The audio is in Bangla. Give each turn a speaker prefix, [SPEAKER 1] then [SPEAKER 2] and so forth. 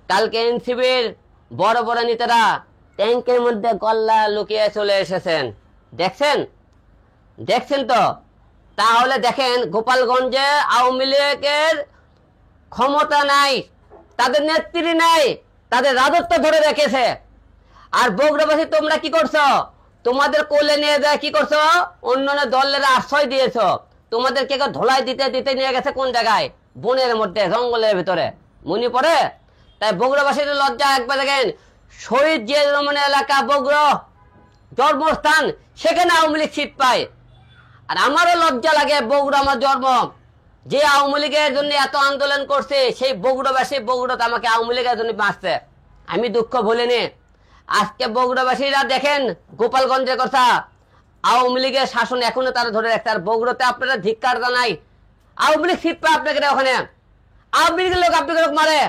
[SPEAKER 1] কালকে এনসিবির বড় বড় নেতারা ট্যাঙ্কের মধ্যে গল্লা লুকিয়ে চলে এসেছেন, দেখছেন? দেখছেন তো? তাহলে দেখেন, গোপালগঞ্জে আওয়ামী লীগের ক্ষমতা নাই, তাদের নেত্রী নাই, তাদের রাজত্ব ধরে রেখেছে। আর বগুড়াবাসী তোমরা কি করছো? তোমাদের কোলে নিয়ে যায় কি করছো? অন্যান্য দলের আশ্রয় দিয়েছো। তোমাদেরকে ধোলাই দিতে দিতে নিয়ে গেছে কোন জায়গায়? বনের মধ্যে, জঙ্গলের ভিতরে। মনে পড়ে? তাই বগুড়াবাসীর লজ্জা একবার দেখেন, শহীদ জিয়াউর রহমানের এলাকা বগুড়া জন্মস্থান, সেখানে আওয়ামী লীগ সিট পায়। আর আমারও লজ্জা লাগে, বগুড়া আমার জন্ম, যে আওয়ামী লীগের জন্য এত আন্দোলন করছে সেই বগুড়াবাসী বগুড়াতে আমাকে আওয়ামী লীগের জন্য বাঁচছে, আমি দুঃখ ভুলিনি। আজকে বগুড়াবাসীরা দেখেন গোপালগঞ্জের কথা, আওয়ামী লীগের শাসন এখনো তারা ধরে রাখছে। আর বগুড়াতে আপনারা ধিক্কার জানাই, আওয়ামী লীগ সিট পায় আপনাকে ওখানে, আওয়ামী লীগের লোক আপনাকে মারে।